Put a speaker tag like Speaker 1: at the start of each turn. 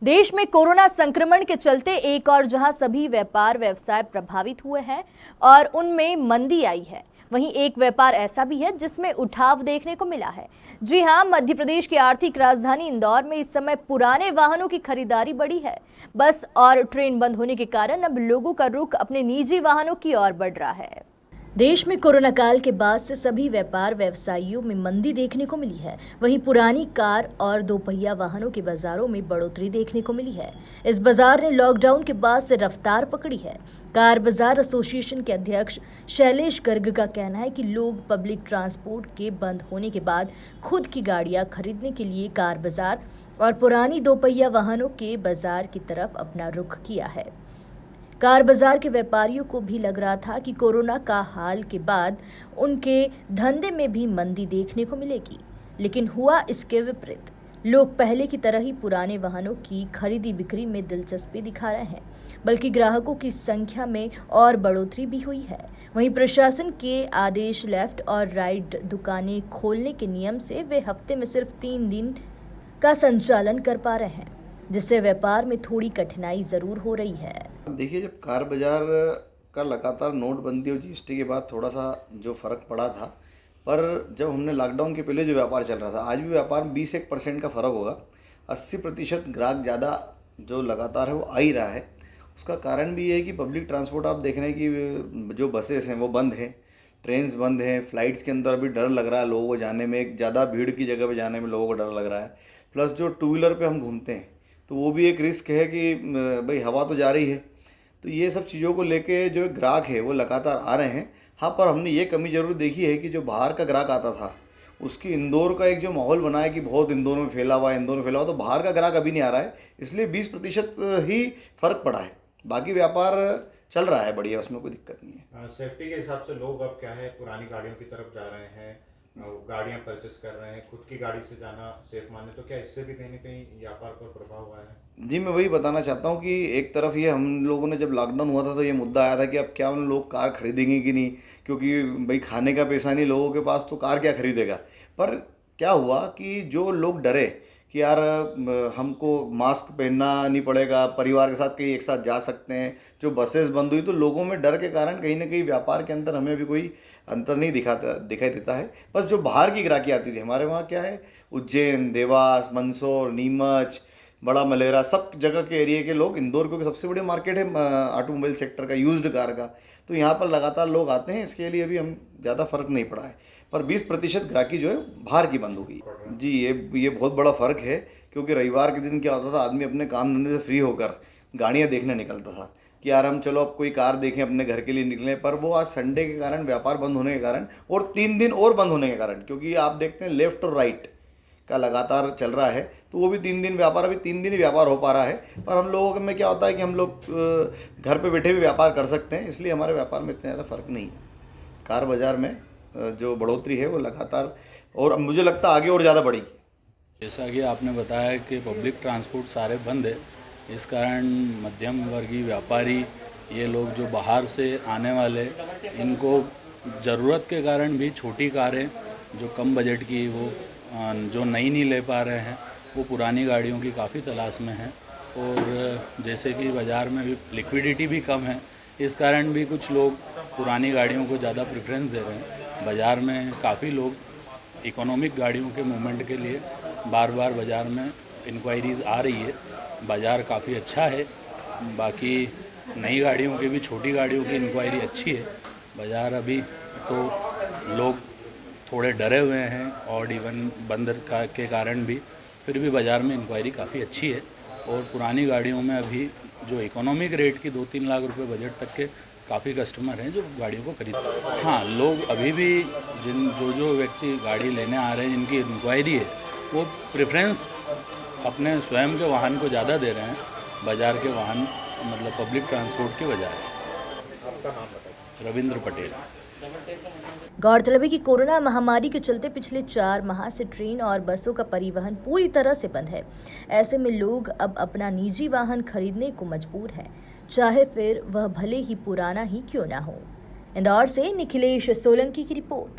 Speaker 1: देश में कोरोना संक्रमण के चलते एक और जहां सभी व्यापार व्यवसाय प्रभावित हुए हैं और उनमें मंदी आई है, वहीं एक व्यापार ऐसा भी है जिसमें उठाव देखने को मिला है। जी हां, मध्य प्रदेश की आर्थिक राजधानी इंदौर में इस समय पुराने वाहनों की खरीदारी बढ़ी है। बस और ट्रेन बंद होने के कारण अब लोगों का रुख अपने निजी वाहनों की ओर बढ़ रहा है। देश में कोरोना काल के बाद से सभी व्यापार व्यवसायियों में मंदी देखने को मिली है। वहीं पुरानी कार और दोपहिया वाहनों के बाजारों में बढ़ोतरी देखने को मिली है। इस बाजार ने लॉकडाउन के बाद से रफ्तार पकड़ी है। कार बाजार एसोसिएशन के अध्यक्ष शैलेश गर्ग का कहना है कि लोग पब्लिक ट्रांसपोर्ट के बंद होने के बाद खुद की गाड़ियां खरीदने के लिए कार बाजार और पुरानी दोपहिया वाहनों के बाजार की तरफ अपना रुख किया है। कार बाजार के व्यापारियों को भी लग रहा था कि कोरोना का हाल के बाद उनके धंधे में भी मंदी देखने को मिलेगी, लेकिन हुआ इसके विपरीत। लोग पहले की तरह ही पुराने वाहनों की खरीदी बिक्री में दिलचस्पी दिखा रहे हैं, बल्कि ग्राहकों की संख्या में और बढ़ोतरी भी हुई है। वहीं प्रशासन के आदेश लेफ्ट और राइट दुकानें खोलने के नियम से वे हफ्ते में सिर्फ 3 दिन का संचालन कर पा रहे हैं, जिससे व्यापार में थोड़ी कठिनाई जरूर हो रही है।
Speaker 2: देखिए, जब कार बाजार का लगातार नोटबंदी और जीएसटी के बाद थोड़ा सा जो फ़र्क पड़ा था, पर जब हमने लॉकडाउन के पहले जो व्यापार चल रहा था, आज भी व्यापार में 20-1% का फ़र्क होगा। 80% ग्राहक ज़्यादा जो लगातार है वो आ ही रहा है। उसका कारण भी ये है कि पब्लिक ट्रांसपोर्ट आप देख रहे हैं कि जो बसेस हैं वो बंद हैं, ट्रेन्स बंद हैं, फ़्लाइट्स के अंदर भी डर लग रहा है लोगों को जाने में, एक ज़्यादा भीड़ की जगह पे जाने में लोगों को डर लग रहा है। प्लस जो टू व्हीलर पे हम घूमते हैं तो वो भी एक रिस्क है कि भाई हवा तो जा रही है। तो ये सब चीज़ों को लेके जो ग्राहक है वो लगातार आ रहे हैं। हाँ, पर हमने ये कमी ज़रूर देखी है कि जो बाहर का ग्राहक आता था, उसकी इंदौर का एक जो माहौल बना है कि बहुत इंदौर में फैला हुआ है, इंदौर में फैला हुआ, तो बाहर का ग्राहक अभी नहीं आ रहा है। इसलिए 20% ही फ़र्क पड़ा है। बाकी व्यापार चल रहा है बढ़िया, उसमें कोई दिक्कत नहीं है।
Speaker 3: सेफ्टी के हिसाब से लोग अब क्या है, पुरानी गाड़ियों की तरफ जा रहे हैं, गाड़ियां परचेस कर रहे हैं, खुद की गाड़ी से जाना सेफ माने, तो क्या इससे भी कहीं ना कहीं व्यापार पर प्रभाव हुआ है?
Speaker 2: जी, मैं वही बताना चाहता हूँ कि एक तरफ ये हम लोगों ने जब लॉकडाउन हुआ था तो ये मुद्दा आया था कि अब क्या उन लोग कार खरीदेंगे कि नहीं, क्योंकि भाई खाने का पैसा नहीं लोगों के पास, तो कार क्या खरीदेगा। पर क्या हुआ कि जो लोग डरे कि यार हमको मास्क पहनना नहीं पड़ेगा, परिवार के साथ कहीं एक साथ जा सकते हैं, जो बसेस बंद हुई तो लोगों में डर के कारण कहीं ना कहीं व्यापार के अंदर हमें अभी कोई अंतर नहीं दिखाई देता है। बस जो बाहर की ग्राहकी आती थी हमारे वहाँ, क्या है, उज्जैन, देवास, मंदसौर, नीमच, बड़ा मलेरा, सब जगह के एरिया के लोग, इंदौर क्योंकि सबसे बड़ी मार्केट है ऑटोमोबाइल सेक्टर का, यूज्ड कार का, तो यहाँ पर लगातार लोग आते हैं। इसके लिए अभी हम ज़्यादा फ़र्क नहीं पड़ा है, पर 20% ग्राहकी जो है बाहर की बंद हो गई। जी, ये बहुत बड़ा फ़र्क है, क्योंकि रविवार के दिन क्या होता था, आदमी अपने काम धंधे से फ्री होकर गाड़ियाँ देखने निकलता था कि यार हम चलो अब कोई कार देखें, अपने घर के लिए निकलें। पर वो आज संडे के कारण, व्यापार बंद होने के कारण और 3 दिन और बंद होने के कारण, क्योंकि आप देखते हैं लेफ़्ट और राइट का लगातार चल रहा है, तो वो भी 3 दिन व्यापार, अभी 3 दिन ही व्यापार हो पा रहा है। पर हम लोगों में क्या होता है कि हम लोग घर पे बैठे भी व्यापार कर सकते हैं, इसलिए हमारे व्यापार में इतना ज़्यादा फ़र्क नहीं है। कार बाज़ार में जो बढ़ोतरी है वो लगातार, और मुझे लगता है आगे और ज़्यादा बढ़ेगी।
Speaker 4: जैसा कि आपने बताया कि पब्लिक ट्रांसपोर्ट सारे बंद है, इस कारण मध्यम वर्गीय व्यापारी, ये लोग जो बाहर से आने वाले, इनको ज़रूरत के कारण भी छोटी कारें जो कम बजट की, वो जो नई नहीं ले पा रहे हैं, वो पुरानी गाड़ियों की काफ़ी तलाश में हैं। और जैसे कि बाज़ार में भी लिक्विडिटी भी कम है, इस कारण भी कुछ लोग पुरानी गाड़ियों को ज़्यादा प्रेफरेंस दे रहे हैं। बाज़ार में काफ़ी लोग इकोनॉमिक गाड़ियों के मूवमेंट के लिए बार बार बाज़ार में इंक्वायरीज़ आ रही है। बाज़ार काफ़ी अच्छा है, बाकी नई गाड़ियों की भी, छोटी गाड़ियों की इंक्वायरी अच्छी है। बाज़ार अभी तो लोग थोड़े डरे हुए हैं, और इवन बंद के कारण भी, फिर भी बाज़ार में इंक्वायरी काफ़ी अच्छी है। और पुरानी गाड़ियों में अभी जो इकोनॉमिक रेट की 2-3 लाख रुपए बजट तक के काफ़ी कस्टमर हैं जो गाड़ियों को खरीदते हैं। हाँ, लोग अभी भी जो व्यक्ति गाड़ी लेने आ रहे हैं, जिनकी इंक्वायरी है, वो प्रेफरेंस अपने स्वयं के वाहन को ज़्यादा दे रहे हैं, बाज़ार के वाहन मतलब पब्लिक ट्रांसपोर्ट की बजाय।
Speaker 3: आपका नाम बताइए।
Speaker 4: रविंद्र पटेल।
Speaker 1: गौरतलब है कि कोरोना महामारी के चलते पिछले 4 माह से ट्रेन और बसों का परिवहन पूरी तरह से बंद है। ऐसे में लोग अब अपना निजी वाहन खरीदने को मजबूर हैं, चाहे फिर वह भले ही पुराना ही क्यों ना हो। इंदौर से निखिलेश सोलंकी की रिपोर्ट।